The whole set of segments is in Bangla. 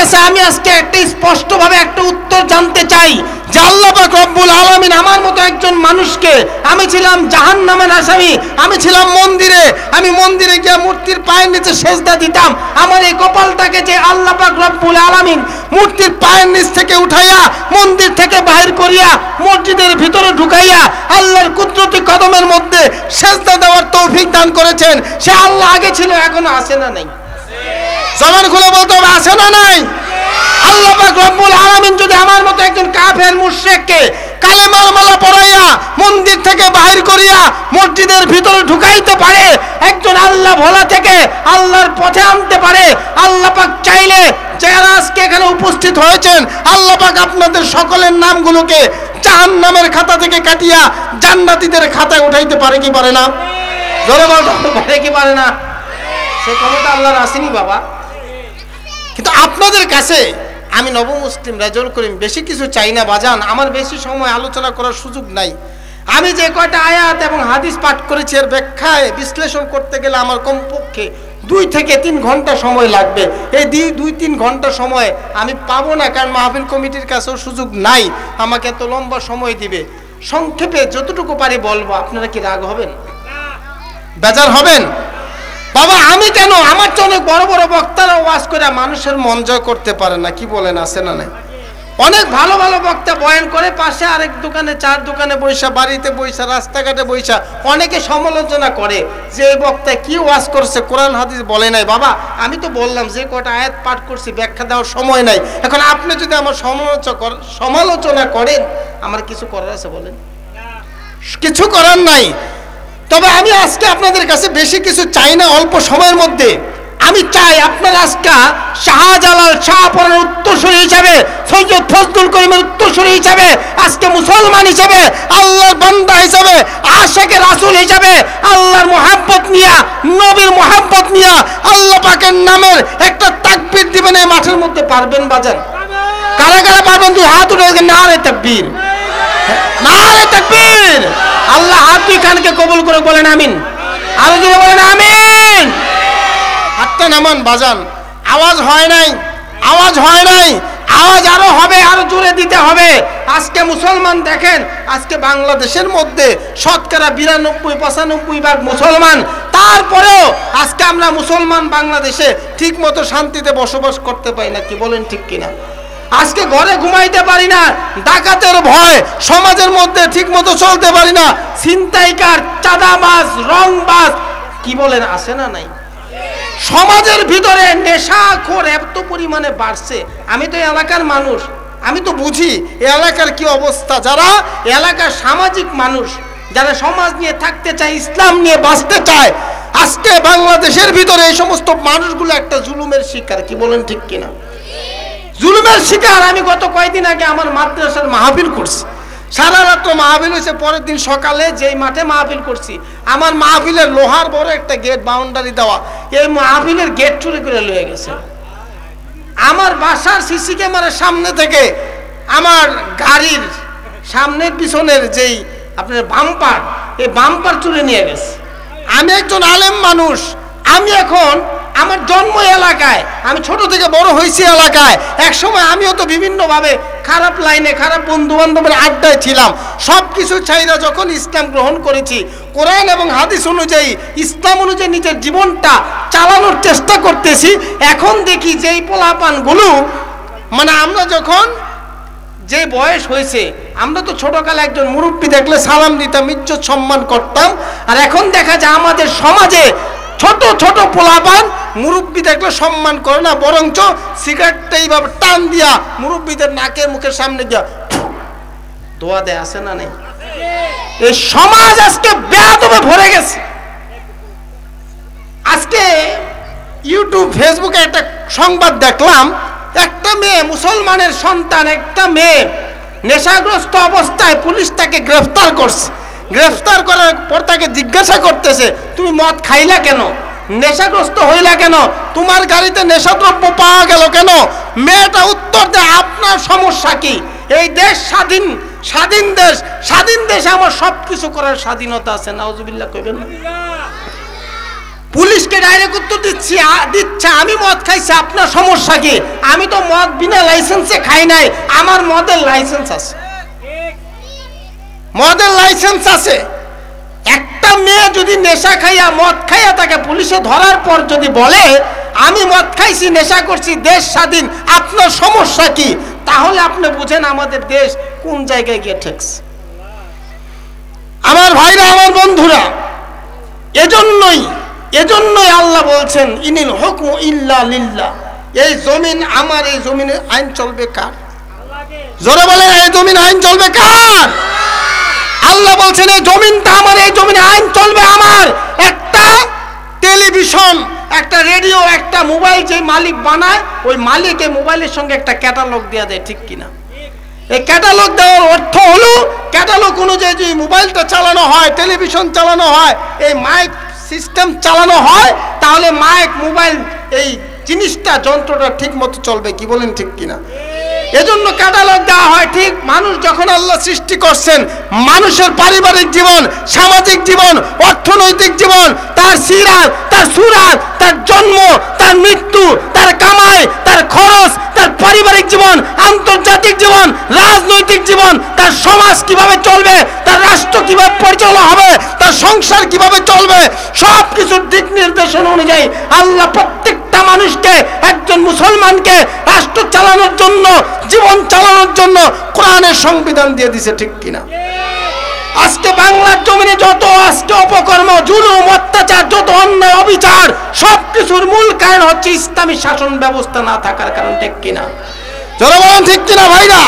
কাছে আমি আজকে একটা স্পষ্টভাবে একটা উত্তর জানতে চাই যে আল্লাহ পাক রব্বুল আলামিন আমার মতো একজন মানুষকে, আমি ছিলাম জাহান্নামের আসামি, আমি ছিলাম আমি মন্দিরে গিয়ে মূর্তির পায়ের নিচে সেজদা দিতাম, আমার এই কপালটাকে যে আল্লাহ পাক রব্বুল আলামিন মূর্তির পায়ের নিচ থেকে উঠাইয়া মন্দির থেকে বাহির করিয়া মসজিদের ভিতরে ঢুকাইয়া আল্লাহর কুদরতি কদমের মধ্যে সেজদা দেওয়ার তৌফিক দান করেছেন, সে আল্লাহ আগে ছিল এখনো আছে না নাই? জবান খুলে বলতে হবে, আছে না নাই? আল্লাহ পাক রব্বুল আলামিন যদি আমার মতো একজন কাফের মুশরিককে কালেমার মালা পরাইয়া মন্দির থেকে বাহির করিয়া মসজিদের ভিতরে ঢুকাইতে পারে, একজন আল্লাহ ভোলা থেকে আল্লাহর পথে আনতে পারে, আল্লাহ পাক চাইলে যারা আজকে এখানে উপস্থিত হয়েছেন আল্লাহ পাক আপনাদের সকলের নামগুলোকে জাহান্নামের খাতা থেকে কাটিয়া জান্নাতীদের খাতায় উঠাইতে পারে কি পারে না? জোরে বলতে পারে কি পারে না? সে ক্ষমতা আল্লাহর আসেনি বাবা। কিন্তু আপনাদের কাছে আমি নবমুসলিম রেজাউল করিম বেশি কিছু চাই না বাজান, আমার বেশি সময় আলোচনা করার সুযোগ নাই। আমি যে কয়টা আয়াত এবং হাদিস পাঠ করেছি এর ব্যাখ্যায় বিশ্লেষণ করতে গেলে আমার কমপক্ষে 2 থেকে 3 ঘন্টা সময় লাগবে। এই 2-3 ঘন্টা সময় আমি পাবো না, কারণ মাহফিল কমিটির কাছেও সুযোগ নাই আমাকে এত লম্বা সময় দিবে। সংক্ষেপে যতটুকু পারি বলবো। আপনারা কি রাগ হবেন, বেজার হবেন? বাবা আমি কেন, আমার তো অনেক বড় বড় বক্তারা ওয়াজ করে মানুষের মন জয় করতে পারে না, কি বলেন আছে না নাই? অনেক ভালো ভালো বক্তা বয়ান করে, পাশে আরেক দোকানে 4 দোকানে বৈশা, বাড়িতে বৈশা, রাস্তাঘাটে বৈশা অনেকে সমালোচনা করে যে এই বক্তা কি ওয়াজ করছে, কোরআন হাদিস বলে নাই। বাবা আমি তো বললাম যে কটা আয়াত পাঠ করছি, ব্যাখ্যা দেওয়ার সময় নাই। এখন আপনি যদি আমার সমালোচনা করেন আমার কিছু করার আছে বলেন? কিছু করার নাই। তবে আমি আজকে আপনাদের কাছে বেশি কিছু চাই না, অল্প সময়ের মধ্যে আমি চাই আপনারা আজকে শাহজালাল শাহপরানের উত্তরসূরি হিসাবে, সৈয়দ ফজলুল করিমের উত্তরসূরি হিসাবে, আজকে মুসলমান হিসাবে, আল্লাহর বান্দা হিসাবে, আশিকে রাসূল হিসাবে আল্লাহর মুহাব্বত নিয়া, নবীর মুহাব্বত নিয়া আল্লাহ পাকের নামের একটা তাকবীর দিবেন এই মাঠের মধ্যে। পারবেন বাজান? কারা কারা পারবেন? তুই হাত উঠে নারে তাকবীর, নারে তাকবীর। আল্লাহ হাত দুই খানকে কবুল করে বলেন আমিন। আরো জোরে বলেন আমিন। হাতটা নামান বাজান, আওয়াজ হয় নাই, আওয়াজ হয় নাই, আওয়াজ আরো হবে, আরো জোরে দিতে হবে। আজকে মুসলমান দেখেন, আজকে বাংলাদেশের মধ্যে শতকরা 92-95 ভাগ মুসলমান, তারপরেও আজকে আমরা মুসলমান বাংলাদেশে ঠিক মতো শান্তিতে বসবাস করতে পারি না, কি বলেন ঠিক কিনা? আজকে ঘরে ঘুমাইতে পারি না, ডাকাতের ভয়, সমাজের মধ্যে ঠিক মতো চলতে পারি না, ছিনতাইকার, চাঁদাবাজ, রংবাজ, কি বলেন আছে না নাই? সমাজের ভিতরে নেশাখোর এত পরিমাণে বাড়ছে। আমি তো এলাকার মানুষ, আমি তো বুঝি এলাকার কি অবস্থা। যারা এলাকার সামাজিক মানুষ, যারা সমাজ নিয়ে থাকতে চায়, ইসলাম নিয়ে বাঁচতে চায়, আজকে বাংলাদেশের ভিতরে এই সমস্ত মানুষগুলো একটা জুলুমের শিকার, কি বলেন ঠিক কিনা? জুলুমের শিকার। আমি গত কয়েকদিন আগে আমার মাদ্রাসার মাহফিল করছি, সারা রাত্র মাহফিল হয়েছে। পরের দিন সকালে যেই মাঠে মাহফিল করছি, আমার মাহফিলের লোহার বড় একটা গেট, বাউন্ডারি দেওয়া, এই মাহফিলের গেট চুরি করে লয়ে গেছে। আমার বাসার সিসি ক্যামেরার সামনে থেকে আমার গাড়ির সামনের পিছনের যেই আপনার বাম্পার, এই বাম্পার চুরি নিয়ে গেছে। আমি একজন আলেম মানুষ, আমি এখন আমার জন্ম এলাকায়, আমি ছোট থেকে বড় হয়েছি এলাকায়। এক সময় আমিও তো বিভিন্নভাবে খারাপ লাইনে, খারাপ বন্ধু বান্ধবের আড্ডায় ছিলাম। সব কিছু চাইরা যখন ইসলাম গ্রহণ করেছি, কোরআন এবং হাদিস অনুযায়ী, ইসলাম অনুযায়ী নিজের জীবনটা চালানোর চেষ্টা করতেছি, এখন দেখি যে এই পোলাপানগুলো, মানে আমরা যখন যে বয়স হয়েছে, আমরা তো ছোটকালে একজন মুরব্বী দেখলে সালাম দিতাম, ইজ্জত সম্মান করতাম। আর এখন দেখা যায় আমাদের সমাজে ছোট ছোট পোলাপান মুরব্বী দেখলে সম্মান করে না, বরঞ্চ সিগারেটটা এইভাবে টান দিয়া মুরব্বীদের নাকের মুখের সামনে গিয়া দোয়া দেয়, আছে না নেই? এই সমাজ আজকে বেয়াদবে ভরে গেছে। আজকে ইউটিউব, ফেসবুকে একটা সংবাদ দেখলাম, একটা মেয়ে, মুসলমানের সন্তান, একটা মেয়ে নেশাগ্রস্ত অবস্থায় পুলিশ তাকে গ্রেফতার করছে। গ্রেফতার করার পর তাকে জিজ্ঞাসা করতেছে, তুমি মদ খাইলা কেন, নেশাগ্রস্ত হইলা কেন, তোমার গাড়িতে নেশাদ্রব্য পাওয়া গেল কেন? মেয়েটা উত্তর দেয়, আপনার সমস্যা কি? এই দেশ স্বাধীন, স্বাধীন দেশ, স্বাধীন দেশে আমার সবকিছু করার স্বাধীনতা আছে। নাউজুবিল্লাহ কইবেন না? পুলিশকে ডাইরেক্ট উত্তর দিচ্ছে আমি মদ খাইছি, আপনার সমস্যা কি? আমি তো মদ বিনা লাইসেন্সে খাই নাই, আমার মদের লাইসেন্স আছে, মদের লাইসেন্স আছে। একটা মেয়ে যদি নেশা খাইয়া মদ খাইয়া তাকে পুলিশে ধরার পর যদি বলে আমি মদ খাইছি, নেশা করছি, দেশ স্বাধীন, আপনার সমস্যা কি? তাহলে আপনি বুঝেন আমাদের দেশ কোন জায়গায় গিয়ে ঠেকছে। আমার ভাইরা, আমার বন্ধুরা, এজন্যই আল্লাহ বলছেন ইনিল হুকমু ইল্লা লিল্লাহ। এই জমিন আমার, এই জমিনে আইন চলবে কার? জোরে বলেন, এই জমিনে আইন চলবে কার? আল্লাহ বলছেন এই জমিনটা আমার, এই জমিনে আইন চলবে আমার। একটা টেলিভিশন, একটা রেডিও, একটা মোবাইল যে মালিক বানায়, ওই মালিকের মোবাইলের সঙ্গে একটা ক্যাটালগ দেওয়া দেয়, ঠিক কিনা? এই ক্যাটালগ দেওয়ার অর্থ হলো ক্যাটালগ অনুযায়ী যে মোবাইলটা চালানো হয়, টেলিভিশন চালানো হয়, এই মাইক সিস্টেম চালানো হয়, তাহলে মাইক, মোবাইল, এই জিনিসটা, যন্ত্রটা ঠিক মতো চলবে। কি বলেন, ঠিক কিনা? এজন্য ক্যাটালগ দেওয়া হয়। ঠিক মানুষ যখন আল্লাহ সৃষ্টি করছেন, মানুষের পারিবারিক জীবন, সামাজিক জীবন, অর্থনৈতিক জীবন, তার সিরাত, তার সুরাত, তার জন্ম, তার মৃত্যু, তার কামাই, তার খরচ, তার পারিবারিক জীবন, আন্তর্জাতিক জীবন, রাজনৈতিক জীবন, তার সমাজ কিভাবে চলবে, তার রাষ্ট্র কিভাবে পরিচালনা হবে, তার সংসার কিভাবে চলবে, সব কিছুর দিক নির্দেশনা অনুযায়ী আল্লাহ প্রত্যেকটা মানুষকে, একজন মুসলমানকে রাষ্ট্র চালানোর জন্য, জীবন চালানোর জন্য কোরআনের সংবিধান দিয়ে দিয়েছে, ঠিক কিনা? আজকে বাংলার জমিনে যত আজকে অপকর্ম, জুলুম, অত্যাচার, যত অন্যায়, অবিচার, সবকিছুর মূল কারণ হচ্ছে ইসলামী শাসন ব্যবস্থা না থাকার কারণ, ঠিক কিনা? চলো বলুন, ঠিক কিনা ভাইরা?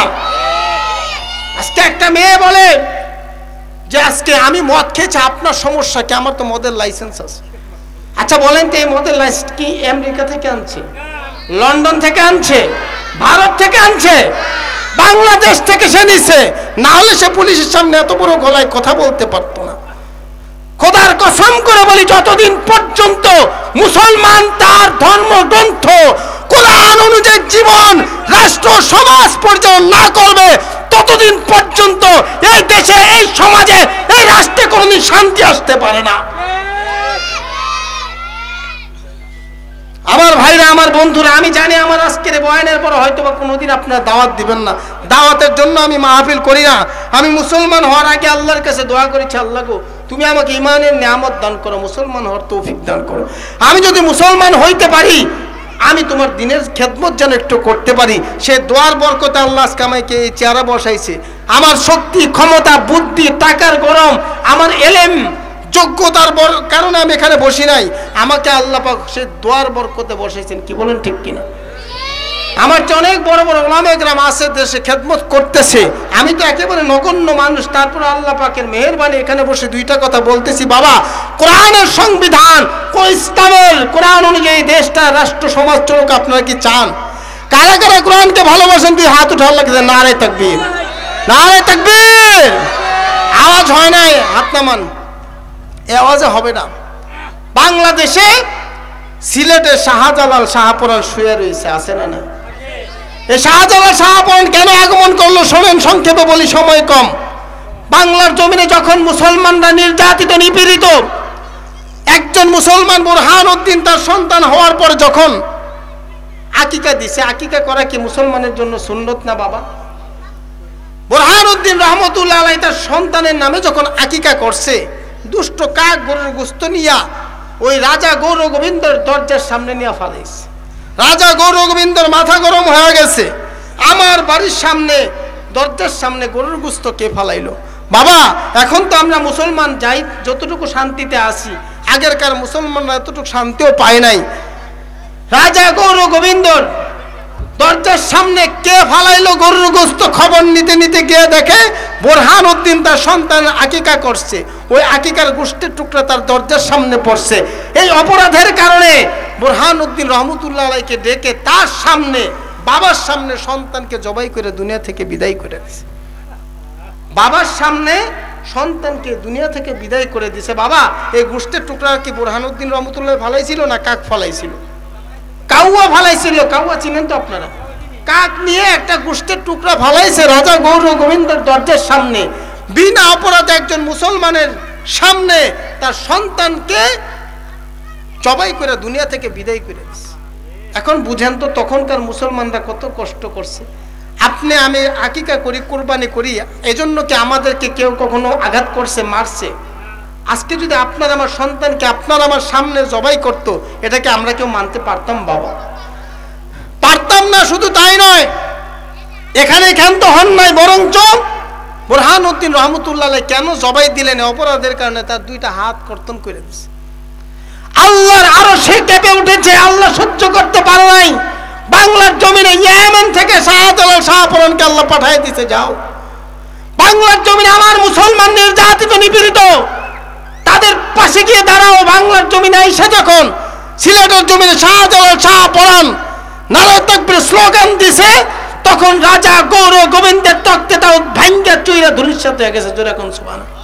আজকে একটা মেয়ে বলে যে আজকে আমি মদ খেয়েছি, আপনার সমস্যা কি? আমার তো মদের লাইসেন্স আছে। আচ্ছা বলেন তো, এই মদের লাইসেন্স কি আমেরিকা থেকে আনছে, লন্ডন থেকে আনছে, ভারত থেকে আনছে, বাংলাদেশ থেকে সে নিছে? না হলে সে পুলিশের সামনে এত বড় গলায় কথা বলতে পারতো না। খোদার কসম করে বলি, যতদিন পর্যন্ত মুসলমান তার ধর্মগ্রন্থ কোরআন অনুযায়ী জীবন, রাষ্ট্র, সমাজ পরিচালনা না করবে, ততদিন পর্যন্ত এই দেশে, এই সমাজে, এই রাষ্ট্রে কোনোদিন শান্তি আসতে পারে না। আমার ভাইরা, আমার বন্ধুরা, আমি জানি আমার আজকের বয়ানের পর হয়তো বা কোনোদিন আপনারা দাওয়াত দিবেন না। দাওয়াতের জন্য আমি মাহফিল করি না। আমি মুসলমান হওয়ার আগে আল্লাহর কাছে দোয়া করেছি, আল্লাহ গো তুমি আমাকে ইমানের নিয়ামত দান করো, মুসলমান হওয়ার তৌফিক দান করো। আমি যদি মুসলমান হইতে পারি, আমি তোমার দিনের খেদমত যেন একটু করতে পারি, সে দোয়ার বরকতে আল্লাহ আজকে আমাকে এই চেহারা বসাইছে। আমার শক্তি, ক্ষমতা, বুদ্ধি, টাকার গরম, আমার এলেম, যোগ্যতার কারণে আমি এখানে বসি নাই। আমাকে আল্লাহ পাক সে দোয়ার বরকতে বসাইছেন। কি বলেন, ঠিক কিনা? আমার চেয়ে অনেক বড় বড় ওলামা একরাম আছে, দেশে খেদমত করতেছে। আমি তো একেবারে নগণ্য মানুষ, তারপর আল্লাহ পাকের মেহেরবানি এখানে বসে দুইটা কথা বলতেছি। বাবা, কোরআনের সংবিধান, ইসলামের কোরআন অনুযায়ী দেশটা, রাষ্ট্র, সমাজ চলুক, আপনারা কি চান? কারা কারা কোরআনকে ভালোবাসেন? তুই হাত উঠার লাগছে। নারে তাকবীর, নারে তাকবীর। আওয়াজ হয় নাই, হাত নামান। এ আওয়াজে হবে না। বাংলাদেশে সিলেটে শাহজালাল শাহপরান শুয়ে রয়েছে, আছে না? না। এই শাহজালাল শাহপরান কেন আগমন করলো শোনেন, সংক্ষেপে বলি, সময় কম। বাংলার জমিনে যখন মুসলমানরা নির্যাতিত, নিপীড়িত, একজন মুসলমান বুরহানুদ্দিন তার সন্তান হওয়ার পর যখন আকিকা দিছে, আকিকা করা কি মুসলমানের জন্য সুন্নত না বাবা? বুরহানুদ্দিন রহমতুল্লাহ আলাইহি তার সন্তানের নামে যখন আকিকা করছে, দুষ্ট কাক গরুর গোস্ত নিয়া ওই রাজা গৌর গোবিন্দর দরজার সামনে নিয়ে ফালাইছে। রাজা গৌর গোবিন্দর মাথা গরম হয়ে গেছে। আমার বাড়ির সামনে, দরজার সামনে গরুর গোস্ত কে ফালাইলো? বাবা, এখন তো আমরা মুসলমান যাই, যতটুকু শান্তিতে আছি, আগেরকার মুসলমানরা এতটুকু শান্তিও পায় নাই। রাজা গৌর গোবিন্দর দরজার সামনে কে ফালাইলো গরুর গোস্ত, খবর নিতে নিতে গিয়ে দেখে বুরহানুদ্দিন তার সন্তানের আকিকা করছে। ওই আকিকার গোস্তের টুকরা তার দরজার সামনে পড়ছে। এই অপরাধের কারণে বুরহানুদ্দিন রহমতুল্লাহ আলাইহিকে ডেকে তার সামনে, বাবার সামনে সন্তানকে জবাই করে দুনিয়া থেকে বিদায় করে দিয়েছে। বাবার সামনে সন্তানকে দুনিয়া থেকে বিদায় করে দিয়েছে। বাবা, এই গোস্তের টুকরা কি বুরহানুদ্দিন রহমতুল্লাহ ফালাইছিল না কাক ফালাইছিল? কাউয়া ফালাইছিল। কাউয়া চিনেন তো আপনারা? কাক নিয়ে একটা গোস্তের টুকরা ফালাইছে রাজা গৌর গোবিন্দর দরজার সামনে। বিনা অপরাধে একজন মুসলমানের সামনে তার সন্তানকে জবাই করে দুনিয়া থেকে বিদায় করে দিছে। এখন বুঝেন তো তখনকার মুসলমানরা কত কষ্ট করছে। আপনি আমি আকিকা করি, কুরবানি করি, এজন্য কি আমাদেরকে কেউ কখনো আঘাত করছে, মারছে? আজকে যদি আপনার আমার সন্তানকে আপনার আমার সামনে জবাই করতো, এটাকে আমরা কেউ মানতে পারতাম? বাবা, পারতাম না। শুধু তাই নয়, এখানে ক্ষান্ত হন নাই, বরঞ্চ বুরহানুদ্দিন রহমতুল্লাহ কেন জবাই দিলেন? অপরাধের কারণে তার দুইটা হাত কর্তন করে দিয়েছে। আল্লাহর আরো সে কেঁপে উঠেছে, আল্লাহ সহ্য করতে পারে নাই। বাংলার জমিনে ইয়েমেন থেকে শাহজালাল শাহপরানকে আল্লাহ পাঠিয়ে দিতে, যাও বাংলার জমিনে আমার মুসলমান নির্যাতিত নিপীড়িত, তাদের পাশে গিয়ে দাঁড়াও। বাংলার জমিনে এসে যখন সিলেটের জমিনে শাহজালাল শাহপরান নারায়ে তাকবীর স্লোগান দিছে, তখন রাজা গৌর গোবিন্দের তক্তে তাও ভাঙ্গা চুইরা ধূলিসাৎ হয়ে গেছে। জোরে কোন সুবহানাল্লাহ।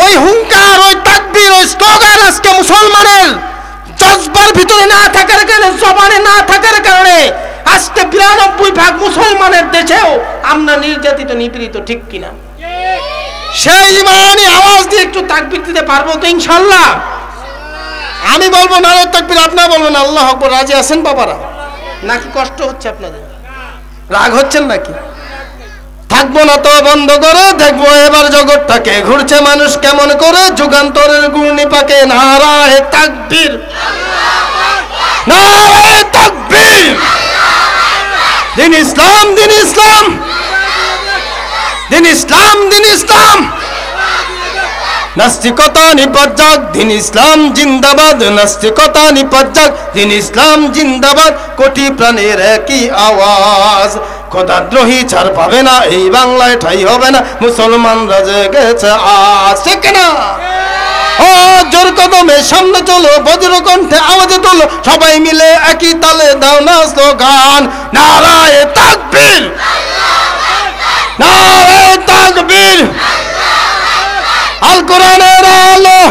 ওই হুঙ্কার, ওই তাকবীর, ওই স্লোগান আজকে মুসলমানের জজবার ভিতরে না থাকার কারণে, জবানে না থাকার কারণে আজকে 92% মুসলমানের দেশেও আমরা নির্যাতিত নিপীড়িত, ঠিক কিনা? সেই ইমানি আওয়াজ দিয়ে একটু তাকবীর দিতে পারবো তো ইনশাআল্লাহ? আমি বলবো নারায়ে তাকবীর, আপনারা বলবেন আল্লাহু আকবার। রাজি আছেন বাবারা? নাকি কষ্ট হচ্ছে আপনাদের? রাগ হচ্ছেন নাকি? থাকবো না তো বন্ধ করে দেখবো এবার জগৎটাকে ঘুরছে মানুষ কেমন করে, যুগান্তরের ঘূর্ণি পাকে। নারায়ে তাকবীর, নারায়ে তাকবীর। দিন ইসলাম, দিন ইসলাম, দিন ইসলাম, দিন ইসলাম। নাস্তিকতা নিপাত যাক, দিন ইসলাম জিন্দাবাদ। নাস্তিকতা নিপাত যাক, দিন ইসলাম জিন্দাবাদ। কোটি প্রাণের একই আওয়াজ, খোদাদ্রোহী ছাড় পাবে না, এই বাংলায় ঠাই হবে না, মুসলমানরা জেগেছে আজ, ঠিক না? ও জোর কদমে সামনে চলো, বজ্র কণ্ঠে আওয়াজে তোলো, সবাই মিলে একই তালে দাও না স্লোগান। নারায়ে তাকবীর, নারায়ে তাকবীর। আল কোরআনের আলো,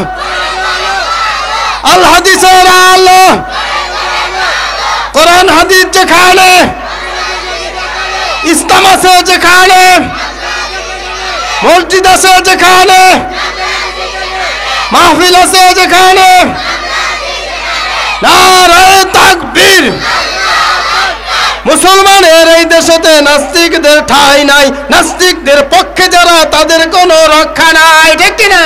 আল হাদিসের আলো। কোরআন হাদিস যেখানে, ইসলাম আছে যেখানে, মসজিদ আছে যেখানে, মাহফিল আছে যেখানে, নারায়ে তাকবীর। মুসলমানের এই দেশেতে নাস্তিকদের ঠাঁই নাই, নাস্তিকদের পক্ষে যারা তাদের কোনো রক্ষা নাই, ঠিক কিনা?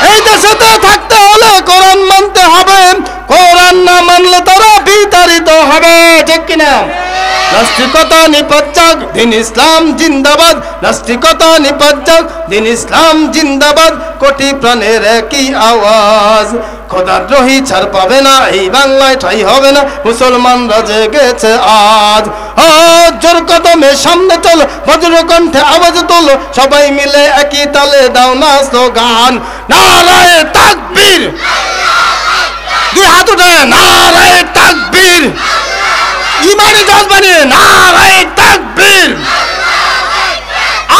এই দেশেতে থাকতে হলে কোরআন মানতে হবে, কোরআন না মানলে তারা বিতাড়িত হবে, ঠিক কিনা? নাস্তিকতা নিপাত যাক, দিন ইসলাম জিন্দাবাদ। নাস্তিকতা নিপাত যাক, দিন ইসলাম জিন্দাবাদ। কোটি প্রাণের একই আওয়াজ, খোদাদ্রোহী ছাড় পাবে না, এই বাংলায় ঠাই হবে না, মুসলমানরা জেগেছে আজ। জোর কদমে সামনে চলো, বজ্র কণ্ঠে আওয়াজ তোলো, সবাই মিলে একই তালে দাও না স্লোগান। নারায়ে তাকবীর, দুই হাত উঠে নারায়ে তাকবীর। ইমানি জজবানি নারায়ে তাকবীর।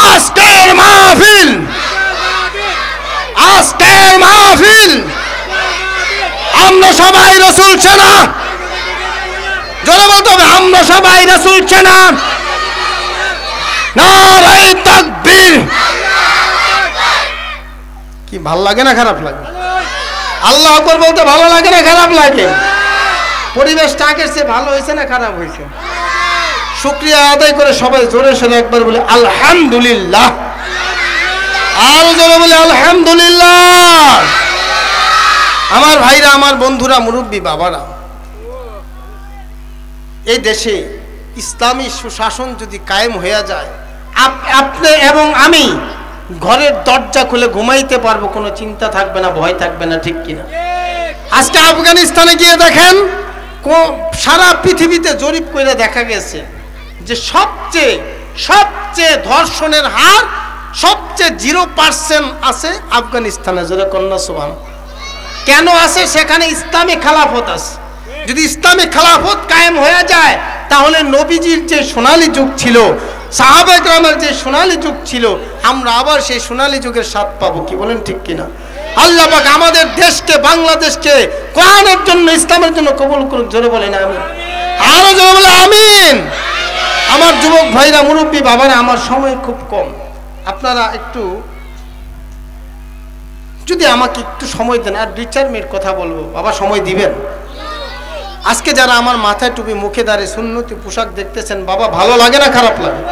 আজকের মাহফিল, আজকের মাহফিল, আমরা সবাই রাসূল চেনা। জোরে বলতে হবে, আমরা সবাই রাসূল চেনা। নারায়ে তাকবীর। কি ভালো লাগে না খারাপ লাগে? আল্লাহু আকবার বলতে ভালো লাগে না খারাপ লাগে? পরিবেশটা আগের চেয়ে ভালো হয়েছে না খারাপ হয়েছে? শুকরিয়া আদায় করে সবাই জোরে সোরে একবার বলে আলহামদুলিল্লাহ। আর জোরে বলে আলহামদুলিল্লাহ। আমার ভাইরা, আমার বন্ধুরা, মুরব্বী বাবারা, এই দেশে ইসলামী সুশাসন যদি কায়েম হয়ে যায়, আপনি এবং আমি ঘরের দরজা খুলে ঘুমাইতে পারবো, কোনো চিন্তা থাকবে না, ভয় থাকবে না, ঠিক কিনা? আজকে আফগানিস্তানে গিয়ে দেখেন, সারা পৃথিবীতে জরিপ করে দেখা গেছে যে সবচেয়ে ধর্ষণের হার সবচেয়ে 0% আছে আফগানিস্তানে। জোরে কন্যা সুবহান। কেন আছে? সেখানে ইসলামী খেলাফত আছে। যদি ইসলামী খেলাফত কায়েম হয়ে যায়, তাহলে নবীজির যে সোনালী যুগ ছিল, সাহাবা কেরামের যে সোনালী যুগ ছিল, আমরা আবার সেই সোনালী যুগের স্বাদ পাবো। কি বলেন, ঠিক কিনা? আল্লাহ পাক আমাদের দেশকে, বাংলাদেশকে কোরআনের জন্য, ইসলামের জন্য কবুল করুক। জোরে বলেন আমিন। আরো জোরে বলে আমিন। আমার যুবক ভাইরা, মুরব্বী বাবারা, আমার সময় খুব কম, আপনারা একটু যদি আমাকে একটু সময় দেন, আর 2-4 মিনিট কথা বলবো। বাবা সময় দিবেন? আজকে যারা আমার মাথায় টুপি মুখে দাঁড়িয়ে সুন্নতি পোশাক দেখতেছেন, বাবা ভালো লাগে না খারাপ লাগে?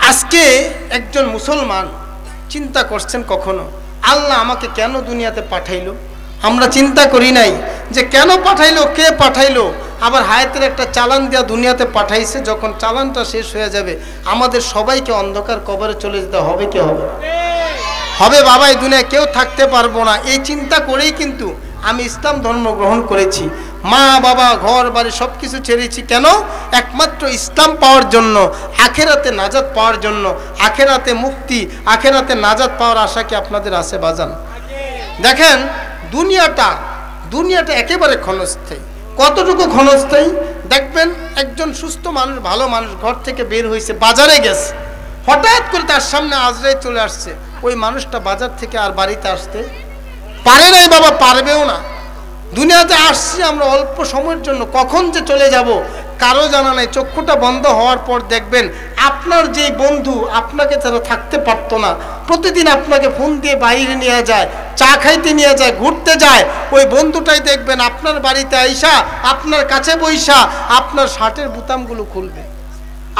আজকে একজন মুসলমান চিন্তা করছেন কখনো আল্লাহ আমাকে কেন দুনিয়াতে পাঠাইলো? আমরা চিন্তা করি নাই যে কেন পাঠাইলো, কে পাঠাইলো। আবার হায়াতের একটা চালান দেওয়া দুনিয়াতে পাঠাইছে, যখন চালানটা শেষ হয়ে যাবে আমাদের সবাইকে অন্ধকার কবরে চলে যেতে হবে। কি হবে? হবে বাবা, এই দুনিয়ায় কেউ থাকতে পারবো না। এই চিন্তা করেই কিন্তু আমি ইসলাম ধর্ম গ্রহণ করেছি। মা বাবা ঘর বাড়ি সব কিছু ছেড়েছি। কেন? একমাত্র ইসলাম পাওয়ার জন্য, আখেরাতে নাজাত পাওয়ার জন্য। আখেরাতে মুক্তি, আখেরাতে নাজাত পাওয়ার আশা কি আপনাদের আছে বাজান? দেখেন দুনিয়াটা একেবারে ক্ষণস্থায়ী। কতটুকু ক্ষণস্থায়ী দেখবেন, একজন সুস্থ মানুষ, ভালো মানুষ ঘর থেকে বের হয়েছে, বাজারে গেছে, হঠাৎ করে তার সামনে আজরাইল চলে আসছে। ওই মানুষটা বাজার থেকে আর বাড়িতে আসতে পারে নাই বাবা, পারবেও না। দুনিয়াতে আসছি আমরা অল্প সময়ের জন্য, কখন যে চলে যাব কারো জানা নাই। চক্ষুটা বন্ধ হওয়ার পর দেখবেন আপনার যেই বন্ধু আপনাকে ছাড়া থাকতে পারতো না, প্রতিদিন আপনাকে ফোন দিয়ে বাইরে নিয়ে যায়, চা খাইতে নিয়ে যায়, ঘুরতে যায়, ওই বন্ধুটাই দেখবেন আপনার বাড়িতে আইসা আপনার কাছে বইসা আপনার শার্টের বোতামগুলো খুলবে,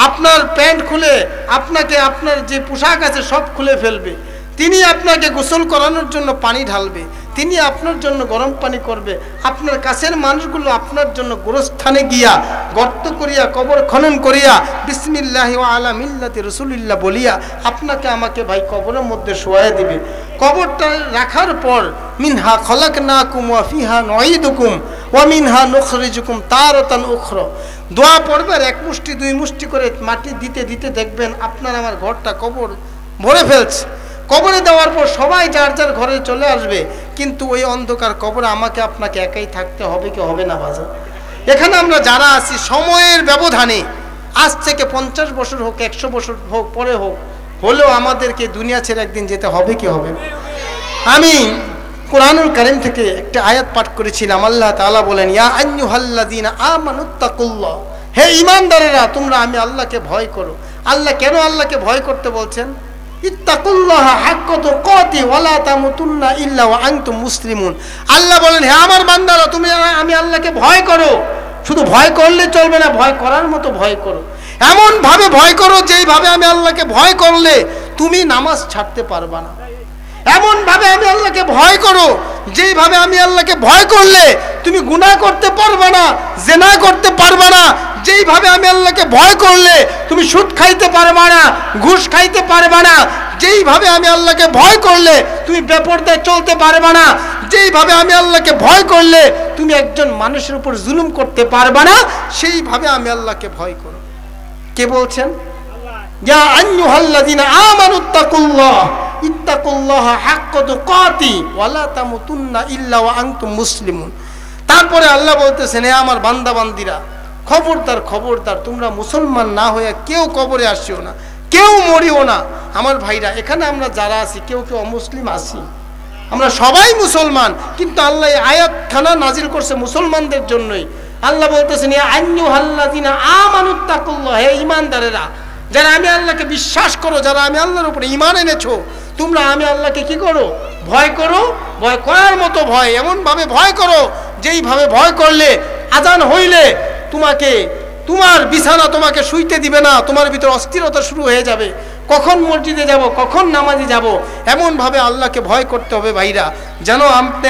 আপনার প্যান্ট খুলে আপনাকে, আপনার যে পোশাক আছে সব খুলে ফেলবে। তিনি আপনাকে গোসল করানোর জন্য পানি ঢালবে, তিনি আপনার জন্য গরম পানি করবে। আপনার কাছের মানুষগুলো আপনার জন্য গোরস্থানে গিয়া গর্ত করিয়া কবর খনন করিয়া বিসমিল্লাহি ওয়া আলা মিল্লাতি রাসূলিল্লাহ বলিয়া আপনাকে আমাকে ভাই কবরের মধ্যে শোয়ায় দিবে। কবরটা রাখার পর মিনহা খলাকনাকুম ওয়া ফিহা নুঈদুকুম ওয়া মিনহা নুখরিজুকুম তারাতান উখরা। দোয়া পড়বেন, এক মুষ্টি দুই মুষ্টি করে মাটি দিতে দিতে দেখবেন আপনার আমার ঘরটা কবর ভরে ফেলছে। কবরে দেওয়ার পর সবাই যার যার ঘরে চলে আসবে, কিন্তু ওই অন্ধকার কবরে আমাকে আপনাকে একাই থাকতে হবে। কি হবে না বাজার? এখানে আমরা যারা আছি সময়ের ব্যবধানে, আজ থেকে 50 বছর হোক, 100 বছর হোক, পরে হোক, হলেও আমাদেরকে দুনিয়া ছেড়ে একদিন যেতে হবে। কি হবে? আমি কোরআনুল কারীম থেকে একটা আয়াত পাঠ করেছিলাম। আল্লাহ তাআলা বলেন, ইয়া আইয়ুহাল্লাযীনা আমানুত্তাকুল্লাহ, হে ঈমানদারেরা তোমরা আমি আল্লাহকে ভয় করো। আল্লাহ কেন আল্লাহকে ভয় করতে বলছেন? ইত্তাকুল্লাহা হাক্কা তুকাতি ওয়া লা তামুতুন্না ইল্লা ওয়া আনতুম মুসলিমুন। আল্লাহ বলেন, হে আমার বান্দারা তুমি আমি আল্লাহকে ভয় করো। শুধু ভয় করলে চলবে না, ভয় করার মতো ভয় করো। এমন ভাবে ভয় করো যেইভাবে আমি আল্লাহকে ভয় করলে তুমি নামাজ ছাড়তে পারবা না। এমন ভাবে আমি আল্লাহকে ভয় করো যেইভাবে আমি আল্লাহকে ভয় করলে তুমি গুনাহ করতে পারবে না, জিনা করতে পারবে না। যেইভাবে আমি আল্লাহকে ভয় করলে তুমি সুদ খাইতে পারবে না, ঘুষ খাইতে পারবে না। যেইভাবে আমি আল্লাহকে ভয় করলে তুমি বেপরদায় চলতে পারবে না। যেইভাবে আমি আল্লাহকে ভয় করলে তুমি একজন মানুষের উপর জুলুম করতে পারবে না, সেইভাবে আমি আল্লাহকে ভয় করো। কে বলছেন? ইয়া আইয়ুহাল্লাযীনা আমানুত্তাকুল্লাহ ইত্তাকুল্লাহা হাক্কা তুকাতি ওয়া লা তামুতুন্না ইল্লা ওয়া আনতুম মুসলিমুন। তারপরে আল্লাহ বলতেছেন, হে আমার বান্দা বান্দিরা খবরদার খবরদার, তোমরা মুসলমান না হয়ে কেউ কবরে আসিও না, কেউ মরিও না। আমার ভাইরা, এখানে আমরা যারা আছি কেউ কেউ অমুসলিম আছি, আমরা সবাই মুসলমান, কিন্তু আল্লাহ এই আয়াতখানা নাজিল করছে মুসলমানদের জন্যই। আল্লাহ বলতেছেন, ইয়া আইয়ুহাল্লাযীনা আমানুত্তাকুল্লাহ, হে ঈমানদারেরা যারা আমি আল্লাহকে বিশ্বাস করো, যারা আমি আল্লাহর উপরে ঈমান এনেছো, তোমরা আমি আল্লাহকে কি করো? ভয় করো। ভয় করার মতো ভয়, এমন ভাবে ভয় করো যেইভাবে ভয় করলে আজান হইলে তোমাকে তোমার বিছানা তোমাকে শুইতে দিবে না, তোমার ভিতরে অস্থিরতা শুরু হয়ে যাবে। কখন মসজিদে যাব, কখন নামাজে যাব, এমনভাবে আল্লাহকে ভয় করতে হবে ভাইরা, যেন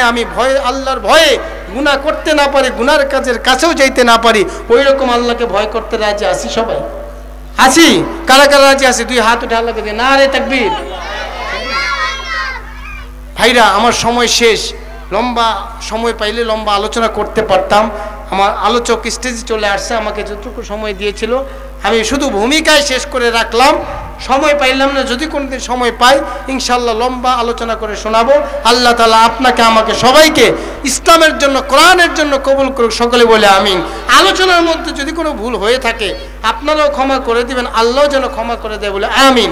আমি ভয়, আল্লাহর ভয়ে গুনাহ করতে না পারি, গুনার কাজের কাছেও যাইতে না পারি। ওই রকম আল্লাহকে ভয় করতে রাজি আছি সবাই? আছি? কারা কারা রাজি আছে? দুই হাত উঠে আল্লাহকে দিয়ে নারে তাকবীর। ভাইরা, আমার সময় শেষ। লম্বা সময় পাইলে লম্বা আলোচনা করতে পারতাম। আমার আলোচক স্টেজে চলে আসছে, আমাকে যতটুকু সময় দিয়েছিল আমি শুধু ভূমিকায় শেষ করে রাখলাম। সময় পাইলাম না, যদি কোনোদিন সময় পাই ইনশাল্লাহ লম্বা আলোচনা করে শোনাবো। আল্লাহ তাআলা আপনাকে আমাকে সবাইকে ইসলামের জন্য, কোরআনের জন্য কবুল করুক, সকলে বলে আমিন। আলোচনার মধ্যে যদি কোনো ভুল হয়ে থাকে আপনারাও ক্ষমা করে দিবেন, আল্লাহ যেন ক্ষমা করে দেয় বলে আমিন।